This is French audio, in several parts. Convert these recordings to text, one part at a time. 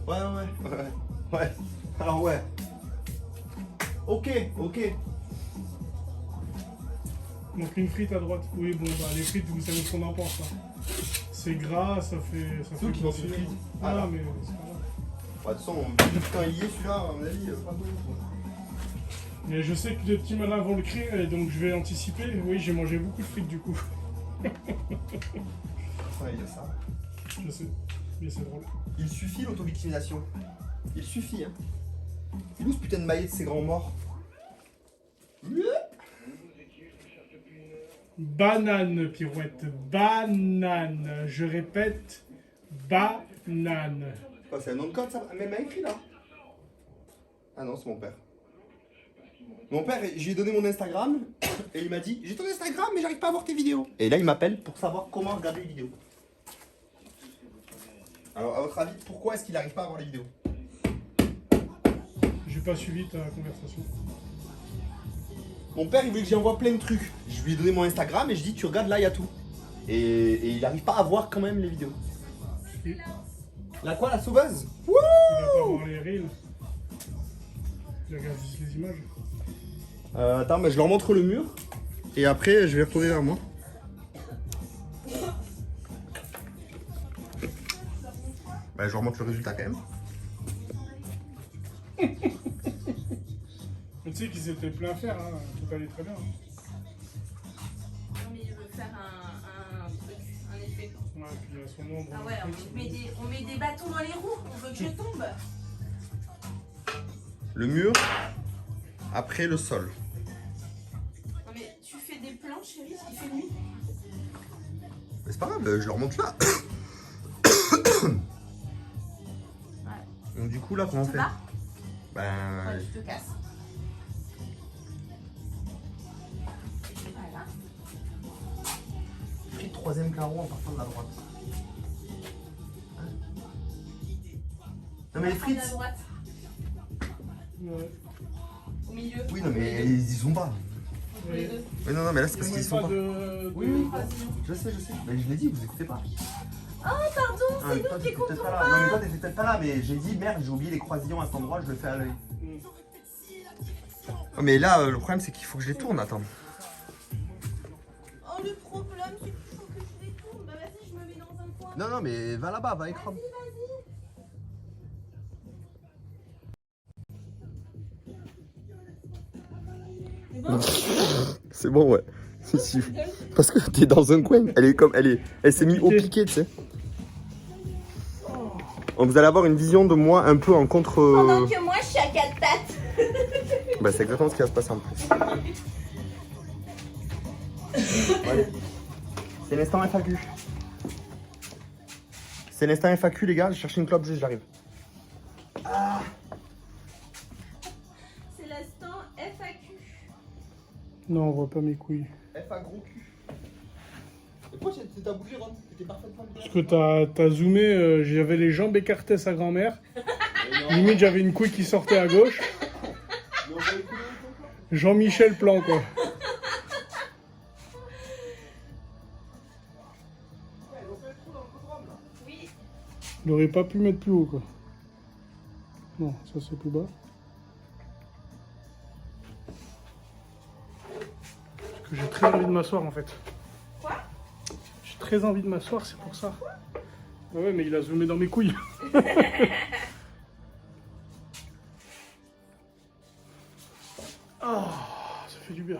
Ouais. Alors ouais. Ok. Donc une frite à droite. Oui, bon, bah les frites, vous savez ce qu'on en pense. Hein. C'est gras, ça fait Ceux qui mangent grossir. des frites. Ah, Ah. mais c'est pas grave. De toute façon, quand il y est celui-là, à mon avis, pas bon. Mais je sais que les petits malins vont le crier, et donc je vais anticiper. Oui, j'ai mangé beaucoup de frites du coup. Ouais, il y a ça. Je sais, mais c'est drôle. Il suffit l'auto-victimisation. Il suffit, hein. Il est où ce putain de maillet de ces grands morts? Banane, Pirouette, banane. Je répète, banane. Quoi, c'est un nom de code ça? Même écrit là? Ah non, c'est mon père. Mon père, j'ai donné mon Instagram et il m'a dit j'ai ton Instagram mais j'arrive pas à voir tes vidéos. Et là il m'appelle pour savoir comment regarder les vidéos. Alors à votre avis, pourquoi est-ce qu'il n'arrive pas à voir les vidéos? J'ai pas suivi ta conversation. Mon père il voulait que j'envoie plein de trucs. Je lui ai donné mon Instagram et je dis tu regardes là il y a tout. Et il n'arrive pas à voir quand même les vidéos. Il La quoi, la sauveuse? va pas voir les reels. Il regarde juste les images. Attends, mais je leur montre le mur et après je vais retourner vers moi. Bah, je leur montre le résultat quand même. Mais tu sais qu'ils étaient plein à faire, hein. Tout allait très bien. Non, mais il veut faire un truc, un effet. Ouais, puis il y a son ombre. Ah ouais, on met des bâtons dans les roues, on veut que je tombe. Le mur, après le sol. Non, mais tu fais des plans, chérie, il fait nuit. Mais c'est pas grave, je leur montre là. Ouais. Donc du coup là, comment on Tu fait? pars? Ben... Ouais, tu te casses. Voilà. Pris troisième carreau en partant de la droite. Hein? Non mais les Prends de la frites... droite, Ouais. au milieu. Oui non mais ils y sont pas. Entre les deux. Oui non mais là c'est Il parce n'y qu'ils a y sont pas pas. de... Oui. Croisillon. Je sais. Mais je l'ai dit, vous écoutez pas. Oh, pardon, Ah, c'est toi, nous qui t'étais peut-être comptons pas là. pas. Non mais toi t'étais peut-être pas là, mais j'ai dit merde, j'ai oublié les croisillons à cet endroit, je le fais à l'œil. Oh, mais là le problème c'est qu'il faut que je les tourne, attends. Oh, le problème, c'est qu'il faut que je les tourne. Bah, vas-y, je me mets dans un coin. Non mais va là-bas, va écran. C'est bon. C'est bon ouais. Si. Parce que t'es dans un coin, elle s'est mise au piqué, tu sais. Donc, vous allez avoir une vision de moi un peu en contre. Pendant que moi, je suis à quatre pattes. Bah c'est exactement ce qui va se passer en plus. Ouais. C'est l'instant FAQ. C'est l'instant FAQ les gars, je cherche une clope juste, j'arrive. C'est l'instant FAQ. Non, on voit pas mes couilles. FA gros cul. Et pourquoi t'as bougé Ron? T'étais parfaitement bien. Parce que t'as zoomé, j'avais les jambes écartées sa grand-mère. Limite, j'avais une couille qui sortait à gauche. Jean-Michel Plan, quoi. Oui. Il aurait pas pu mettre plus haut, quoi. Non, ça c'est plus bas. Parce que j'ai très envie de m'asseoir, en fait. Quoi? J'ai très envie de m'asseoir, c'est pour ça. Ouais, mais il a zoomé dans mes couilles. Ah, ça fait du bien.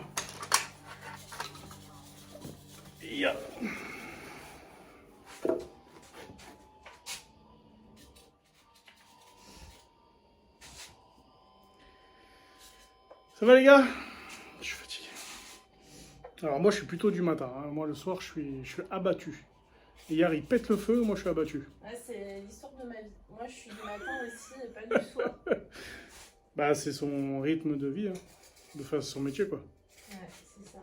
Ya. Ça va les gars? Je suis fatigué. Alors moi je suis plutôt du matin, hein. Moi le soir je suis abattu. Et hier il pète le feu, moi je suis abattu. Ouais, c'est l'histoire de ma vie. Moi, je suis du matin aussi et pas du soir. Bah c'est son rythme de vie, hein. De faire son métier quoi. Ouais, c'est ça.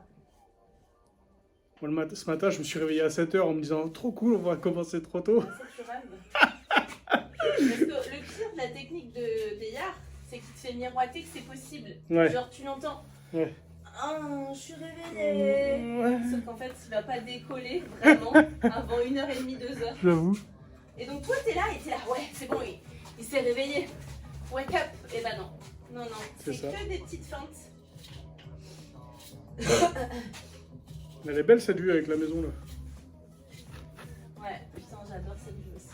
Moi, ce matin je me suis réveillé à 7h en me disant trop cool, on va commencer trop tôt. Ça, tu rêves. Parce que le pire de la technique de Yard, c'est qu'il te fait miroiter que c'est possible. Ouais. Genre, tu l'entends. Ouais. Ah, je suis réveillée. Ouais, Sauf qu'en fait, il va pas décoller vraiment avant 1h30, 2h. j'avoue. Et donc, toi, t'es là et t'es là. Ouais, c'est bon, il s'est s'est réveillé. Wake up. Et bah non. Non, non. C'est C'est ça. que des petites feintes. Elle est belle cette vue avec la maison là. Ouais, putain, j'adore cette vue aussi.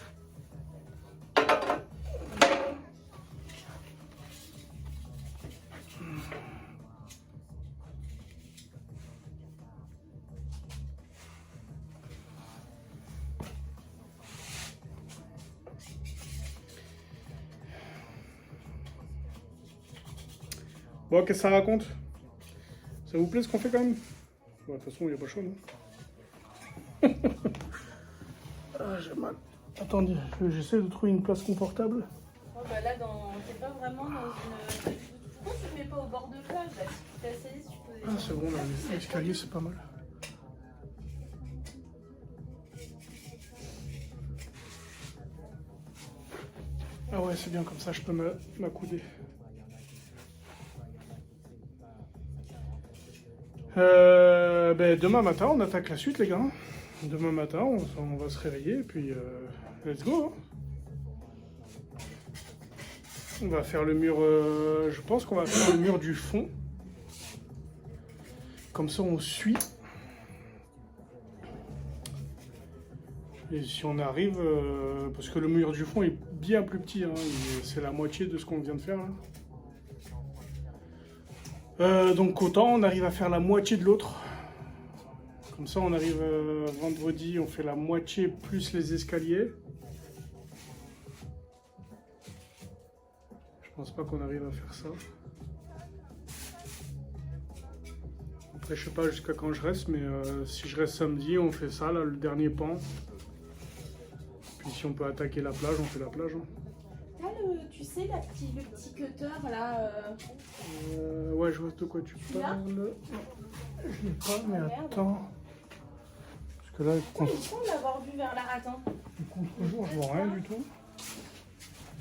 Bon, qu'est-ce que ça raconte? Ça vous plaît ce qu'on fait quand même? Bon, de toute façon, il n'y a pas chaud, non? Ah, j'ai mal. Attendez, j'essaie de trouver une place confortable. Oh bah là, t'es pas vraiment dans une... Pourquoi tu te mets pas au bord de plage là? Si tu t'asseyes, tu peux... Ah, c'est bon, là, l'escalier, c'est pas mal. Ah ouais, c'est bien comme ça, je peux m'accouder. Ben, demain matin, on attaque la suite, les gars. Demain matin, on va se réveiller et puis let's go. Hein. On va faire le mur. Je pense qu'on va faire le mur du fond. Comme ça, on suit. Et si on arrive, parce que le mur du fond est bien plus petit, hein, c'est la moitié de ce qu'on vient de faire là. Donc autant on arrive à faire la moitié de l'autre. Comme ça on arrive vendredi, on fait la moitié plus les escaliers. Je pense pas qu'on arrive à faire ça. Après je sais pas jusqu'à quand je reste, mais si je reste samedi, on fait ça là, le dernier pan. Puis si on peut attaquer la plage, on fait la plage. Hein. Tu sais, le petit cutter là... Ouais, je vois de quoi tu Tu l'as parles. Non, je l'ai pas, mais merde. attends. Parce que là, Il me semble l'avoir vu vers là. Attends. du contre-jour, je vois rien du tout.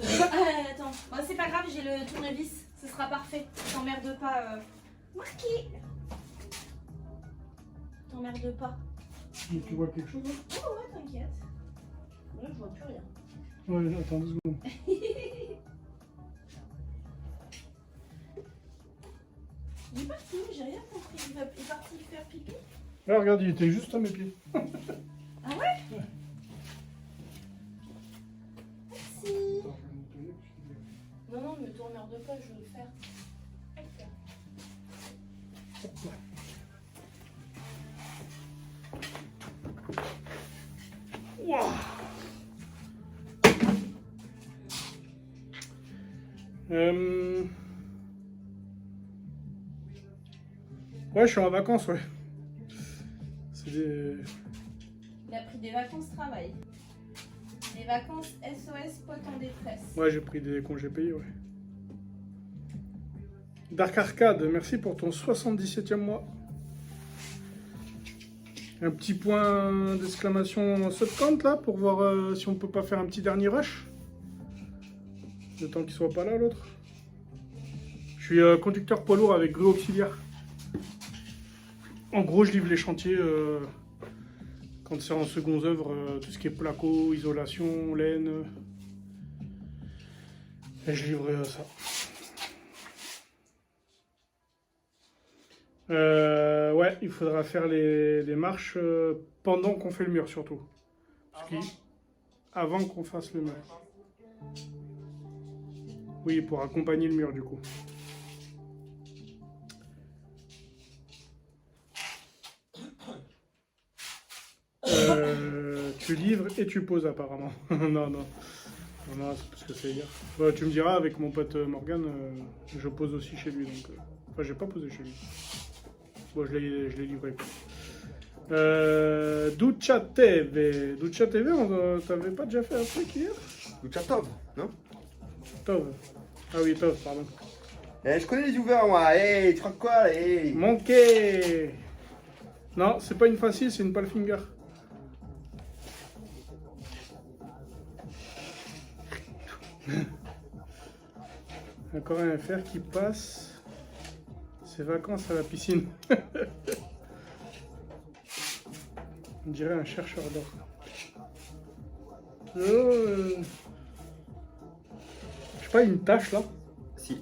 Attends. Bon, c'est pas grave, j'ai le tournevis. Ce sera parfait. T'emmerde pas. Marqué. T'emmerde pas. Mais tu vois quelque chose là? Oh ouais, t'inquiète. Là, je vois plus rien. Ouais, attends 2 secondes. Il est parti, j'ai rien compris. Il est parti faire pipi. Là, regarde, il était juste à mes pieds. Ah ouais? Merci. Non, non, mais t'emmerde pas, je vais le faire. Ouah. Ouais, je suis en vacances, ouais. C'est des... Il a pris des vacances travail. Des vacances SOS pote en détresse. Ouais, j'ai pris des congés payés, ouais. Dark Arcade, merci pour ton 77e mois. Un petit point d'exclamation subcount là pour voir si on peut pas faire un petit dernier rush. Le temps qu'il soit pas là l'autre. Je suis conducteur poids lourd avec grue auxiliaire. En gros, je livre les chantiers quand c'est en seconde œuvre, tout ce qui est placo, isolation, laine. Et je livre ça. Ouais, il faudra faire les marches pendant qu'on fait le mur surtout. Avant qu'on fasse le mur. Oui, pour accompagner le mur du coup. Tu livres et tu poses apparemment. Non, non. Non, c'est parce que c'est hier. Bah, tu me diras, avec mon pote Morgan, je pose aussi chez lui. Donc, enfin, j'ai pas posé chez lui. Bon, je l'ai livré. Ducha TV. Ducha TV, t'avais pas déjà fait un truc hier? Luchatov, non? Tov. Ah oui, Tov, pardon. Eh, je connais les viewers, moi. Eh, tu crois quoi, là? Eh. Manqué. Non, c'est pas une facile, c'est une palfinger. Encore un fer qui passe ses vacances à la piscine. On dirait un chercheur d'or. pas une tâche là? Si.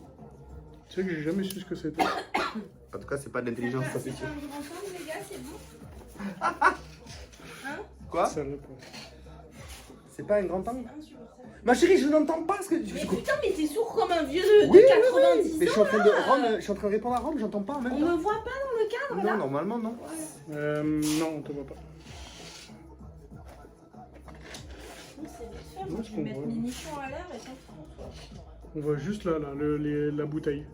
Tu sais que j'ai jamais su ce que c'était. En tout cas, c'est pas de l'intelligence, ça c'est C'est sûr. pas un grand angle, les gars, c'est bon. Hein? Quoi? Ça répond. C'est pas un grand angle? Insupportable. Ma chérie, je n'entends pas ce que. Mais putain, mais t'es sourd comme un vieux de Oui, 90 Mais je suis ans. en train de Rome, je suis en train de répondre à Rome, j'entends pas en même On temps. me voit pas dans le cadre là? Non, normalement non. Non, on te voit pas. C'est vite fait, Ouais, moi je je vais mettre comprends. mes nichons à l'air et ça On voit juste là, la bouteille.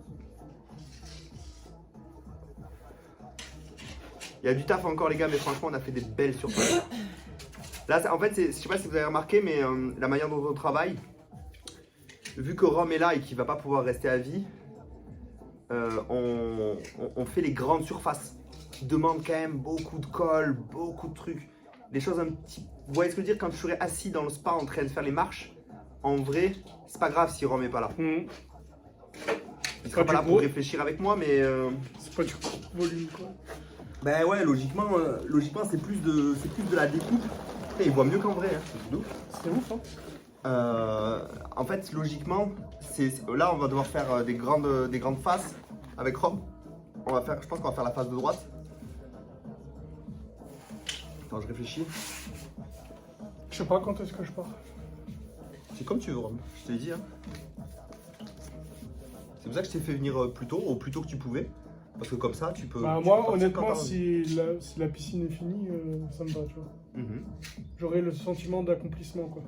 Il y a du taf encore les gars, mais franchement on a fait des belles surprises. Là, en fait, je sais pas si vous avez remarqué, mais la manière dont on travaille, vu que Rome est là et qu'il va pas pouvoir rester à vie, on fait les grandes surfaces qui demandent quand même beaucoup de colle, beaucoup de trucs. Des choses un petit... Vous voyez ce que je veux dire? Quand je serais assis dans le spa en train de faire les marches, en vrai, c'est pas grave si Rome est pas là. Il sera pas là pour réfléchir avec moi, mais... C'est pas du gros volume quoi. Ben ouais, logiquement c'est plus de la découpe. Putain, il voit mieux qu'en vrai, hein. C'est de ouf. C'est ouf hein. En fait, logiquement, là on va devoir faire des grandes faces avec Rome. Je pense qu'on va faire la face de droite. Attends, je réfléchis. Je sais pas quand est-ce que je pars. C'est comme tu veux, Rome. Je t'ai dit. Hein. C'est pour ça que je t'ai fait venir plus tôt, au plus tôt que tu pouvais. Parce que comme ça, tu peux. Bah tu moi peux partir quand honnêtement t'as envie. si la piscine est finie, ça me va tu vois. Mhm. J'aurai le sentiment d'accomplissement quoi.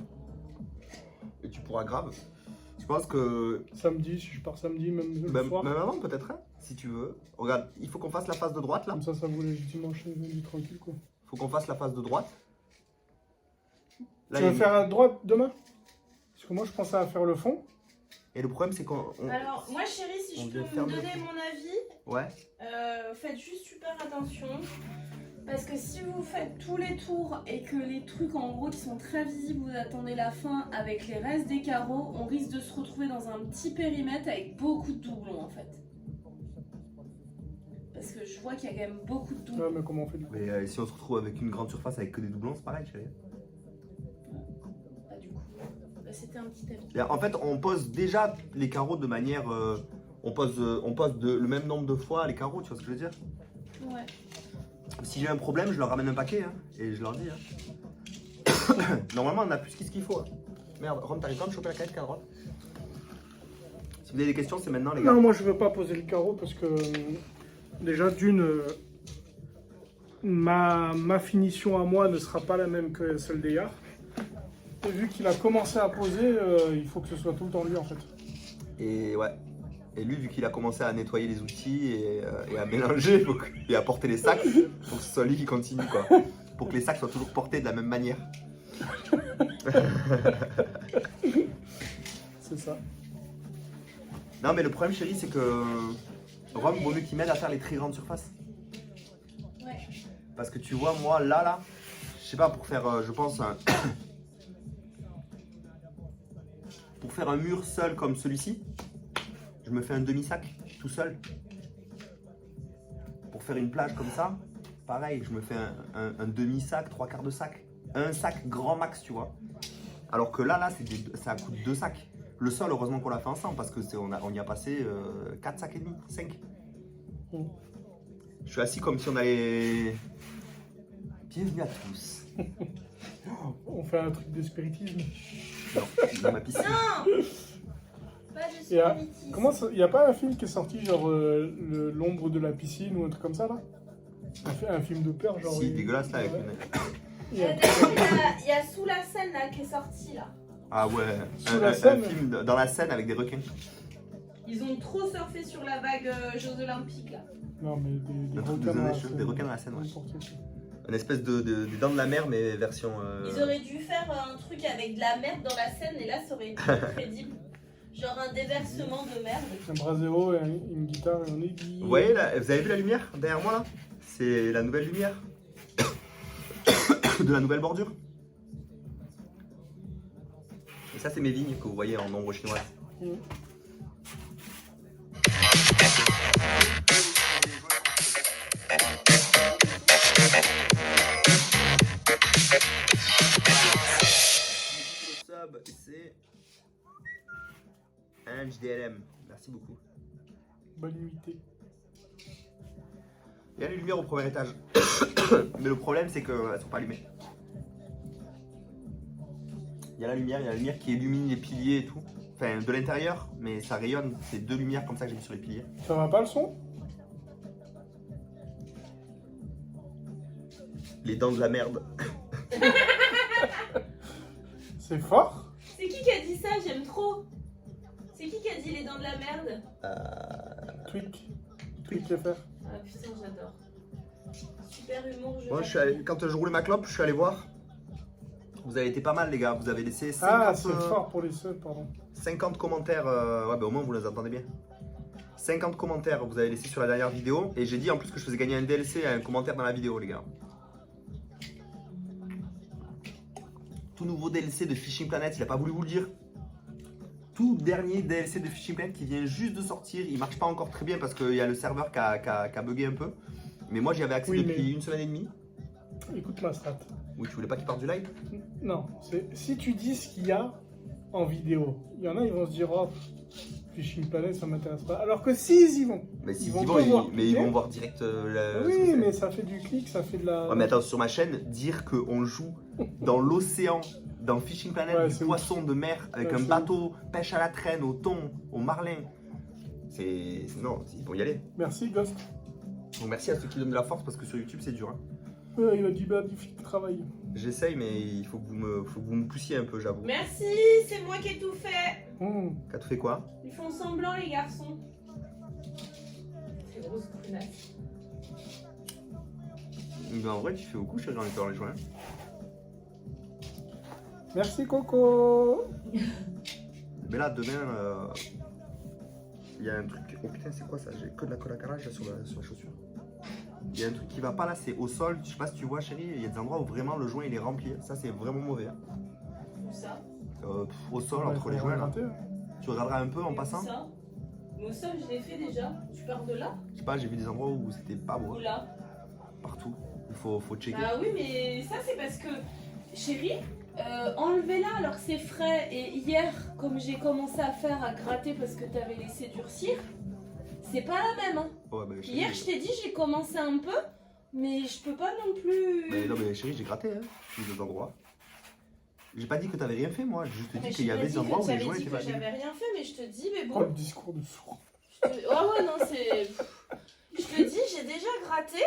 Et tu pourras grave. Je pense que. Samedi, si je pars samedi, même le Même soir. avant, peut-être, hein, si tu veux. Regarde, il faut qu'on fasse la face de droite là. Comme ça vous laisse dimanche du tranquille quoi. Faut qu'on fasse la face de droite. Là, Tu il y veux a faire à droite demain? Parce que moi je pensais à faire le fond. Et le problème, c'est qu'on. Alors, moi chérie, si on je peux devait faire me le- donner mon avis, Ouais. faites juste super attention. Parce que si vous faites tous les tours et que les trucs en gros qui sont très visibles, vous attendez la fin avec les restes des carreaux, on risque de se retrouver dans un petit périmètre avec beaucoup de doublons en fait. Parce que je vois qu'il y a quand même beaucoup de doublons. Ouais mais comment on fait du coup? Mais si on se retrouve avec une grande surface avec que des doublons, c'est pareil, chérie. Bah, du coup, bah, c'était un petit avis. Et en fait, on pose déjà les carreaux de manière. On pose le même nombre de fois les carreaux, tu vois ce que je veux dire? Ouais. Si j'ai un problème, je leur ramène un paquet, hein, et je leur dis. Hein. Normalement, on a plus qu'il faut. Hein. Merde, Rome, t'arrives pas à me choper la canette à droite? Si vous avez des questions, c'est maintenant, les gars. Non, moi je veux pas poser le carreau parce que déjà ma finition à moi ne sera pas la même que celle d'Eyard. Et vu qu'il a commencé à poser, il faut que ce soit tout le temps lui en fait. Et ouais. Et lui, vu qu'il a commencé à nettoyer les outils et à mélanger et à porter les sacs, faut que ce soit lui qui continue, quoi. Pour que les sacs soient toujours portés de la même manière. C'est ça. Non, mais le problème, chérie, c'est que Rome, vaut mieux qu'il m'aide à faire les très grandes surfaces. Ouais. Parce que tu vois, moi, là, je sais pas, pour faire, je pense, pour faire un mur seul comme celui-ci, je me fais un demi-sac, tout seul. Pour faire une plage comme ça, pareil, je me fais un demi-sac, 3/4 de sac. Un sac grand max, tu vois. Alors que là, ça coûte 2 sacs. Le sol, heureusement qu'on l'a fait ensemble, parce que on y a passé 4 sacs et demi, 5. Je suis assis comme si on allait... Bienvenue à tous. On fait un truc de spiritisme. Non, dans ma piscine. Non, pas de Il y a, spiritisme. comment ça, il y a pas un film qui est sorti genre l'ombre de la piscine ou un truc comme ça là? Un film de peur genre. Si, dégueulasse là avec Ouais. une... Il y a Sous la scène là qui est sorti là. Ah ouais, Sous la Seine. un film dans la Seine avec des requins. Ils ont trop surfé sur la vague Jeux Olympiques là. Non mais des Un truc requins de dans la des Seine. requins dans la Seine, ouais. N'importe quoi. Une espèce des dents de la mer, mais version... Ils auraient dû faire un truc avec de la merde dans la Seine et là ça aurait été crédible. Genre un déversement de merde. Un brasero et une guitare et un aiguille. Vous voyez, là, vous avez vu la lumière derrière moi là? C'est la nouvelle lumière. De la nouvelle bordure. Et ça, c'est mes vignes que vous voyez en ombre chinoise. Mmh. Le sub, c'est Challenge DLM. Merci beaucoup. Bonne nuitée. Il y a les lumières au premier étage. Mais le problème, c'est qu'elles ne sont pas allumées. Il y a la lumière qui illumine les piliers et tout. Enfin, de l'intérieur, mais ça rayonne. C'est 2 lumières comme ça que j'ai mis sur les piliers. Ça va pas le son? Les dents de la merde. C'est fort? C'est qui a dit ça? J'aime trop. C'est qui a dit les dents de la merde? Tweak. Tweak FR. Ah putain, j'adore. Super humour, Moi, quand je roulais ma clope, je suis allé voir. Vous avez été pas mal, les gars. Vous avez laissé 50, Ah, c'est fort pour les seuls, pardon. 50 commentaires. Ouais, bah au moins, vous les entendez bien. 50 commentaires vous avez laissé sur la dernière vidéo. Et j'ai dit en plus que je faisais gagner un DLC à un commentaire dans la vidéo, les gars. Tout nouveau DLC de Fishing Planet, il a pas voulu vous le dire. Tout dernier DLC de Fishing Planet qui vient juste de sortir. Il marche pas encore très bien parce qu'il y a le serveur qui a bugué un peu. Mais moi, j'y avais accès depuis une semaine et demie. Écoute ma strat. Oui, tu voulais pas qu'il parte du live? Non, si tu dis ce qu'il y a en vidéo, il y en a, ils vont se dire, oh, Fishing Planet, ça m'intéresse pas. Alors que s'ils y vont, Mais s'ils vont y tout vont, voir mais ils cliquer. vont voir direct Oui, mais ça fait du clic, ça fait de la... Ouais, mais attends, sur ma chaîne, dire qu'on joue dans l'océan, dans Fishing Planet, Ouais, du c'est poisson de mer, avec Ouais, un c'est bateau, pêche à la traîne, au thon, au marlin. Non, ils vont y aller. Merci, Ghost. Donc merci à ceux qui donnent de la force parce que sur YouTube c'est dur. Hein. Il a du magnifique travail. J'essaye, mais il faut que vous me poussiez un peu, j'avoue. Merci, c'est moi qui ai tout fait. T'as tout fait quoi? Ils font semblant, les garçons. C'est grosse prunasse. Mais en vrai, tu fais beaucoup, chérie, en étant les joints. Merci, Coco. Mais là, demain, il y a un truc. Oh putain, c'est quoi ça? J'ai que de la colle à carrelage là, sur la chaussure. Il y a un truc qui va pas là, c'est au sol. Je sais pas si tu vois, chérie, il y a des endroits où vraiment le joint il est rempli. Ça, c'est vraiment mauvais. Hein. Où ça? Au sol, Ouais, entre faut les joints là. remonter, hein. Tu regarderas un peu en Et où passant. ça? Mais au sol, je l'ai fait déjà. Tu pars de là? Je sais pas, j'ai vu des endroits où c'était pas beau. Ou là? Partout. Il faut checker. Ah oui, mais ça, c'est parce que, chérie, enlevez-la alors que c'est frais. Et hier, comme j'ai commencé à faire, à gratter parce que t'avais laissé durcir, c'est pas la même. Hein. Ouais, bah, chérie, Hier, je t'ai dit, j'ai commencé un peu, mais je peux pas non plus. Mais non, mais chérie, j'ai gratté, hein, deux endroits. J'ai pas dit que t'avais rien fait, moi. J'ai juste Mais dit qu'il y avait des endroits où les joints dit étaient que pas bien. j'avais rien fait, mais je te dis, mais Oh, bon. le discours de sourd. Oh ouais, non, c'est. Je te dis, j'ai déjà gratté.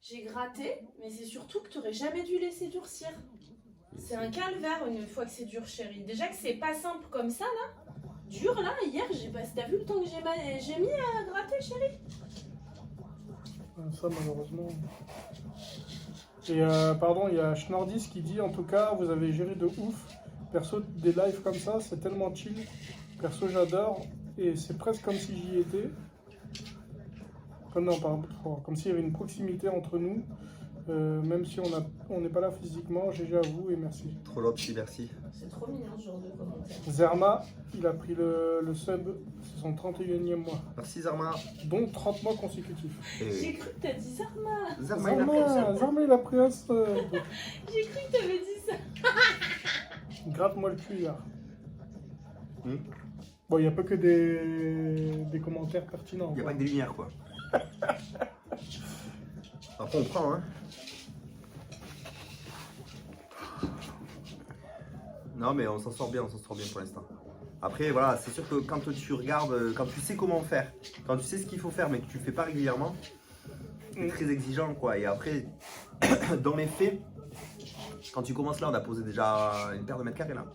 J'ai gratté, mais c'est surtout que t'aurais jamais dû laisser durcir. C'est un calvaire une fois que c'est dur, chérie. Déjà que c'est pas simple comme ça, là. Dur, là, hier, j'ai pas. T'as vu le temps que j'ai mis à gratter, chérie? Ça, malheureusement. Et pardon, il y a Schnordis qui dit, en tout cas, vous avez géré de ouf. Perso, des lives comme ça, c'est tellement chill. Perso, j'adore. Et c'est presque comme si j'y étais. Non, pardon, comme s'il y avait une proximité entre nous. Même si on n'est pas là physiquement, GG à vous et merci. Trop l'opti, merci. C'est trop mignon ce genre de commentaire. Zerma, il a pris le sub, c'est son 31e mois. Merci Zarma. Donc 30 mois consécutifs. J'ai cru que t'as dit Zarma. Zarma, il a pris. Zarma, il a pris un sub. J'ai cru que t'avais dit ça. Gratte-moi le cul, hier. Hmm. Bon, il n'y a pas que des commentaires pertinents. Il n'y a quoi. pas que des lumières, quoi. Après, on prend, hein. Non, mais on s'en sort bien pour l'instant. Après, voilà, c'est sûr que quand tu regardes, quand tu sais comment faire, quand tu sais ce qu'il faut faire, mais que tu le fais pas régulièrement, c'est très exigeant, quoi. Et après, dans les faits, quand tu commences là, on a posé déjà une paire de mètres carrés, là.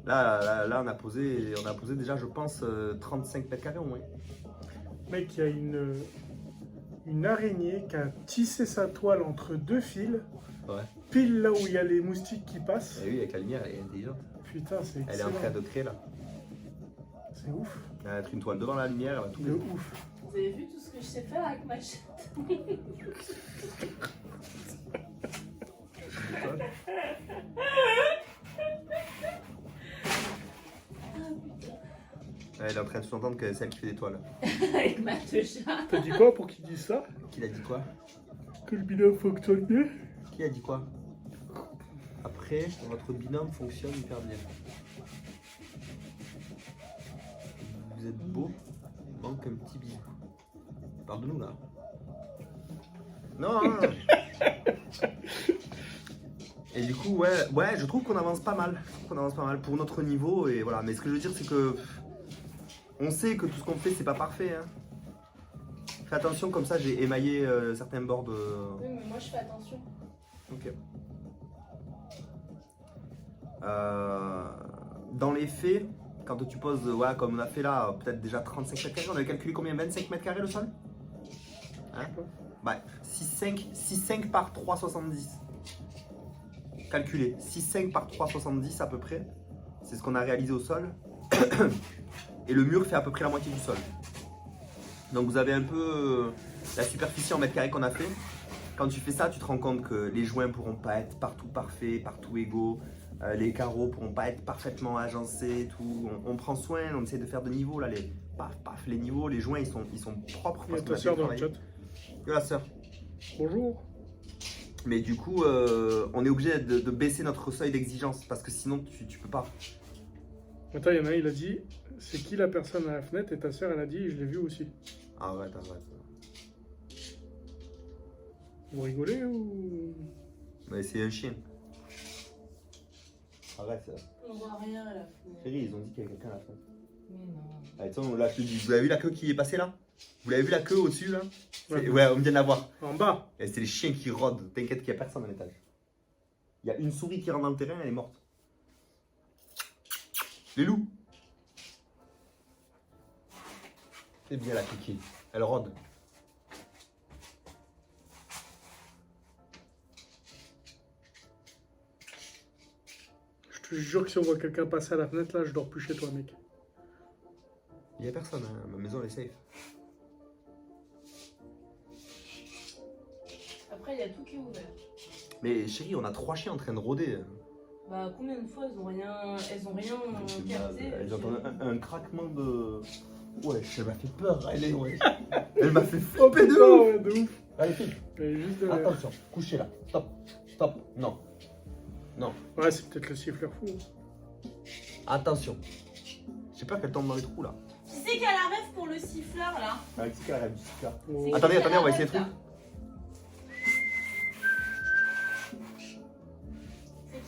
Là, on a posé déjà, je pense, 35 mètres carrés au moins. Mec, il y a une araignée qui a tissé sa toile entre deux fils, Ouais. pile là où il y a les moustiques qui passent. Et oui, avec la lumière, elle est intelligente. Putain, c'est Elle est en excellent. train de créer, là. C'est ouf. Elle va être une toile devant la lumière, elle va tout De détruire. ouf. Vous avez vu tout ce que je sais faire avec ma chatte? Elle est en train de s'entendre que c'est celle qui fait des toiles. Avec ma chat. T'as dit quoi pour qu'il dise ça? Qui l'a dit quoi? Que le binôme fonctionne bien? Qui a dit quoi? Après, votre binôme fonctionne hyper bien. qu'un petit bisou. Parle de nous là. Non, hein. Et du coup, ouais, je trouve qu'on avance pas mal. Pour notre niveau. Et voilà. Mais ce que je veux dire, c'est que on sait que tout ce qu'on fait, c'est pas parfait. Hein. Fais attention, comme ça, j'ai émaillé certains bords de. Oui, mais moi je fais attention. Ok. Dans les faits, quand tu poses, ouais, comme on a fait là, peut-être déjà 35 mètres carrés, on avait calculé combien? 25 mètres carrés le sol? Hein? Ouais, 6,5 par 3,70. Calculé, 6,5 par 3,70 à peu près. C'est ce qu'on a réalisé au sol. Et le mur fait à peu près la moitié du sol. Donc vous avez un peu la superficie en mètres carrés qu'on a fait. Quand tu fais ça, tu te rends compte que les joints pourront pas être partout parfaits, partout égaux. Les carreaux pourront pas être parfaitement agencés, tout. On prend soin, on essaie de faire de niveaux là, les les niveaux, les joints ils sont propres. Il y a Parce ta qu'on a soeur bien dans le travaillé. chat. Que la sœur. Bonjour. Mais du coup, on est obligé de baisser notre seuil d'exigence parce que sinon tu peux pas. Attends, il y en a un, il a dit c'est qui la personne à la fenêtre et ta soeur elle a dit je l'ai vu aussi. Arrête. Vous rigolez ou. Mais c'est un chien. Arrête. On voit rien à la fenêtre. Chérie, ils ont dit qu'il y avait quelqu'un à la fenêtre. Mais non. Attends, là, je te dis, vous avez vu la queue qui est passée là? Vous l'avez vu la queue au-dessus là? Ouais. Ouais, on vient de la voir. En bas. Et c'est les chiens qui rôdent. T'inquiète qu'il n'y a personne à l'étage. Il y a une souris qui rentre dans le terrain, elle est morte. Les loups. C'est bien la kiki. Elle rôde. Je te jure que si on voit quelqu'un passer à la fenêtre là, je dors plus chez toi, mec. Il n'y a personne, hein. Ma maison elle est safe. Après, il y a tout qui est ouvert. Mais chérie, on a 3 chiens en train de rôder. Bah, combien de fois elles ont rien capté? Elles entendent un craquement de. Ouais, elle m'a fait peur, elle est. Ouais. Elle m'a fait Oh flipper putain, de ouf. ouais, de ouf. Allez, fille. Elle est juste derrière. Attention, couchez là. Stop. Stop. Non. Non. Ouais, c'est peut-être le siffleur fou. Attention. J'ai peur qu'elle tombe dans les trous là. Qui c'est qui a la rêve pour le siffleur là? Avec qui qu'elle rêve du siffleur. Oh. C'est Attendez, qui qui a on va la essayer le rêve, truc. là?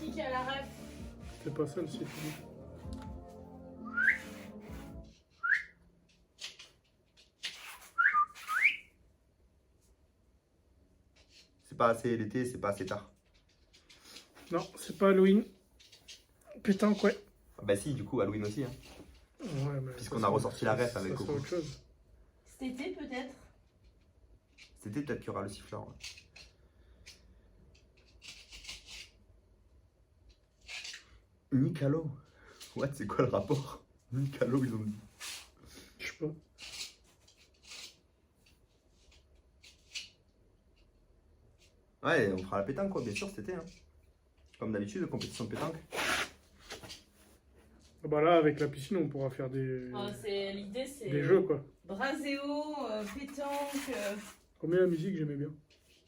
C'est qui a la rêve? C'est pas ça le siffleur. C'est pas assez l'été, c'est pas assez tard. Non, c'est pas Halloween. Putain, quoi. Ah bah si, du coup, Halloween aussi. Hein. Ouais, mais Puisqu'on ça, a c'est- ressorti la ref avec ça, c'est Coco. autre chose. Cet été peut-être? C'était peut-être qu'il y aura le siffleur. Ouais. Nicalo. What, c'est quoi le rapport? Nicalo, ils ont dit. Je sais pas. Ouais, on fera la pétanque quoi, bien sûr, cet été. Hein. Comme d'habitude, compétition de pétanque. Ah bah là, avec la piscine, on pourra faire L'idée c'est des jeux, quoi. Braséo, pétanque. Combien la musique, j'aimais bien.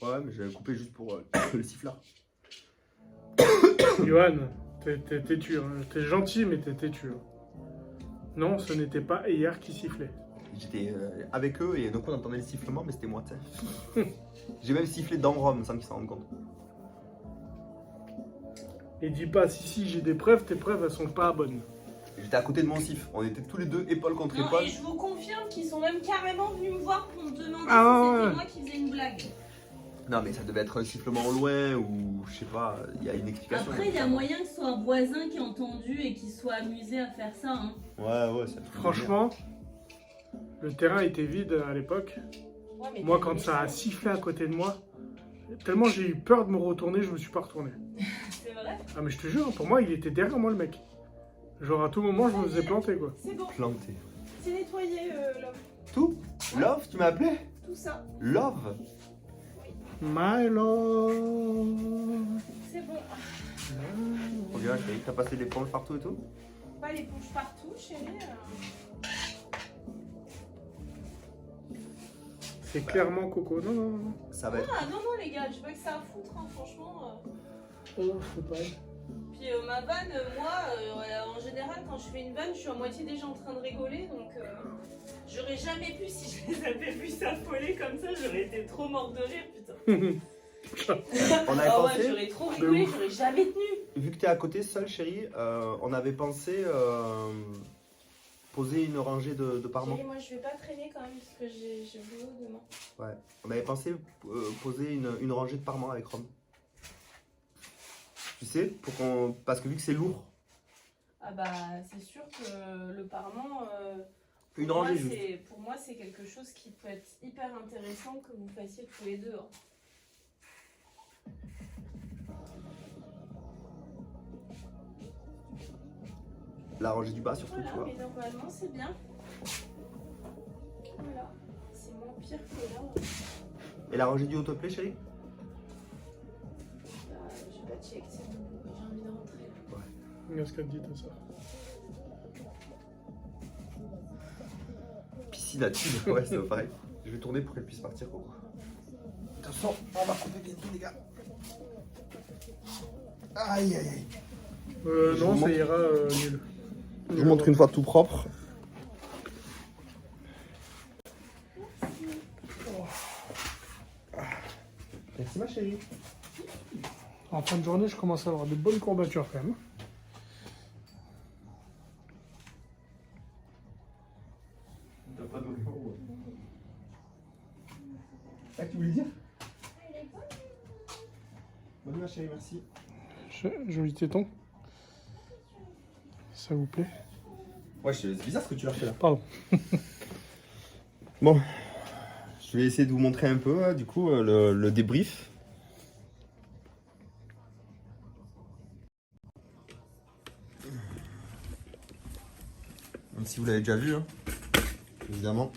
Ouais, mais j'avais coupé juste pour le siffleur. Johan, t'es têtu. Hein. T'es gentil, mais t'es têtu. Hein. Non, ce n'était pas hier qui sifflait. J'étais avec eux et donc on entendait le sifflement, mais c'était moi, tu sais. J'ai même sifflé dans Rome sans qu'ils s'en rendent compte. Et dis pas, si, j'ai des preuves, tes preuves, elles sont pas bonnes. J'étais à côté de mon siffle. On était tous les deux épaule contre Non, épaule. et je vous confirme qu'ils sont même carrément venus me voir pour me demander Ah si c'était ouais. moi qui faisais une blague. Non, mais ça devait être un sifflement au loin ou je sais pas, il y a une explication. Après, il y a moyen que ce soit un voisin qui a entendu et qui soit amusé à faire ça. Hein. Ouais, ça. Franchement, le terrain était vide à l'époque. Ouais, mais Moi, t'as quand aimé ça a sifflé à côté de moi, tellement j'ai eu peur de me retourner, je me suis pas retourné. C'est vrai? Ah, mais je te jure, pour moi, il était derrière moi, le mec. Genre, à tout moment, je me faisais planter, quoi. C'est bon, Planté. c'est nettoyé, l'homme. Tout? Love, tu m'as appelé? Tout ça, Love? My love. c'est bon. Regarde, chérie, t'as passé l'éponge partout et tout? Pas l'éponge partout, chérie. C'est clairement Coco. Non. Ça va être. Ah non, les gars, j'ai pas que ça à foutre, hein, franchement. Oh, c'est pas. Puis ma vanne, moi, en général, quand je fais une vanne, je suis à moitié déjà en train de rigoler, donc j'aurais jamais pu, si je les avais vus s'affoler comme ça, j'aurais été trop mort de rire, putain. On avait Ah ouais, pensé, j'aurais trop rigolé, j'aurais jamais tenu. vu que t'es à côté seul, chérie, on avait pensé poser une rangée de parements. Chérie, moi je vais pas traîner quand même, parce que j'ai le boulot demain. Ouais. On avait pensé poser une rangée de parements avec Rome. Tu sais, parce que vu que c'est lourd, Ah bah c'est sûr que le parement, une pour moi, rangée juste. pour moi c'est quelque chose qui peut être hyper intéressant que vous fassiez tous les deux. Hein. La rangée du bas surtout, Voilà, tu vois. mais normalement c'est bien. Voilà, c'est moins pire que là. Et la rangée du haut te plaît, chérie? Bah, j'ai pas check, c'est bon, j'ai envie de rentrer. Qu'est-ce qu'elle dit de ça? Piscine à tube, ouais, c'est pareil. Je vais tourner pour qu'elle puisse partir, Coco. Attention, on va couper des trucs, les gars. Aïe, aïe, aïe. Je Non, vous ça montre. ira nul. Je vous montre une fois tout propre. Merci, ma chérie. En fin de journée, je commence à avoir de bonnes courbatures quand même. T'as pas de Ah, tu voulais dire? Bonne nuit, ma chérie, merci. Joli téton. Ça vous plaît? Ouais, c'est bizarre ce que tu leur fais là. Pardon. Bon, je vais essayer de vous montrer un peu, du coup, le débrief. Même si vous l'avez déjà vu, hein, évidemment.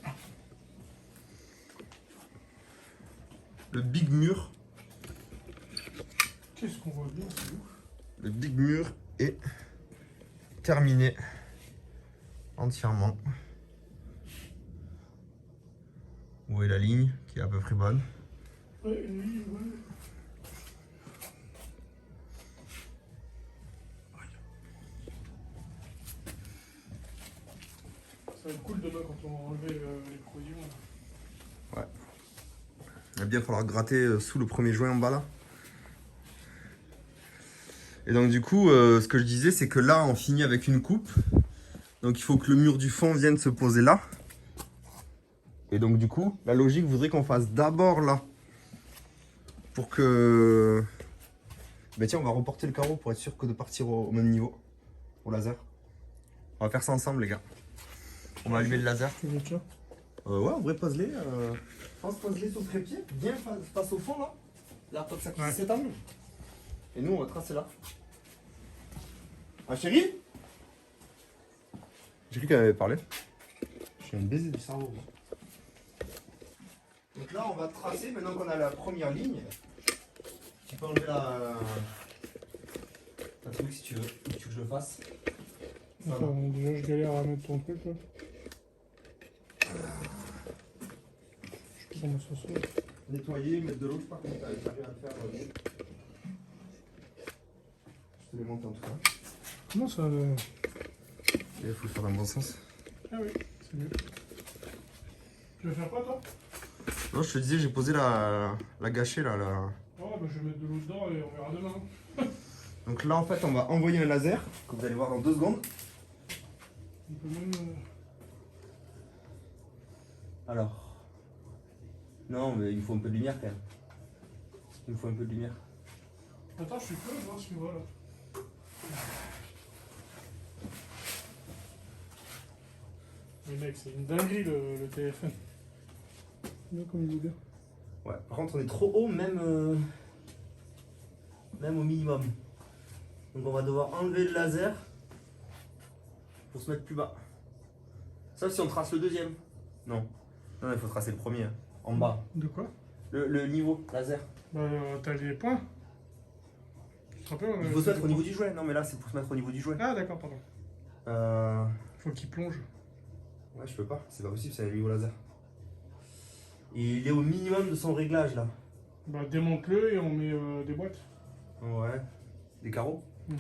Le big mur. Qu'est-ce qu'on voit bien, c'est ouf. Le big mur est terminé entièrement. Où est la ligne qui est à peu près bonne? Ouais, une ligne, ouais. Ça va être cool demain quand on va enlever les provisions. Ouais. Il va bien falloir gratter sous le premier joint en bas là. Et donc du coup, ce que je disais, c'est que là, on finit avec une coupe. Donc il faut que le mur du fond vienne se poser là. Et donc du coup, la logique voudrait qu'on fasse d'abord là. Pour que... Ben tiens, on va reporter le carreau pour être sûr que de partir au même niveau. Au laser. On va faire ça ensemble, les gars. On va allumer le laser. Tu veux ça? Ouais, en vrai, pose-les. Je pense pose-les sur le trépied. Bien face au fond, là. Là, pour que ça puisse s'étendre. Et nous, on va tracer là. Ah, chérie? J'ai cru qu'elle avait parlé. Je suis un baiser du cerveau. moi. Donc là, on va tracer, maintenant qu'on a la première ligne. Tu peux enlever la truc si tu veux. Tu veux que je le fasse? Enfin, déjà, je galère à mettre ton truc là. Je peux mettre ça seul. Nettoyer, mettre de l'eau, je sais pas comment tu arrives à le faire. Je te les montre en tout cas. Comment ça Il faut le faire dans le bon sens. Ah oui, c'est mieux. Tu veux faire quoi toi? Non, je te disais, j'ai posé la gâchée là. Oh bah je vais mettre de l'eau dedans et on verra demain. Donc là, en fait, on va envoyer un laser que vous allez voir dans 2 secondes. On peut même. Alors. Non, mais il faut un peu de lumière quand même. Il me faut un peu de lumière. Attends, je suis curieux de voir ce que tu vois là. Mais mec, c'est une dinguerie le téléphone. Bien comme il est bien. Ouais, par contre, on est trop haut, même au minimum. Donc on va devoir enlever le laser pour se mettre plus bas. Sauf si on trace le deuxième. Non. Non, il faut tracer le premier, hein, en bas. De quoi? Le niveau laser. Bah t'as les points. Tu te rappelles? Il faut se mettre au niveau du jouet. Non, mais là, c'est pour se mettre au niveau du jouet. Ah d'accord, pardon. Faut qu'il plonge. Ouais, je peux pas. C'est pas possible, c'est un niveau laser. Et il est au minimum de son réglage, là. Bah démonte-le et on met des boîtes. Ouais. Des carreaux. Mhm.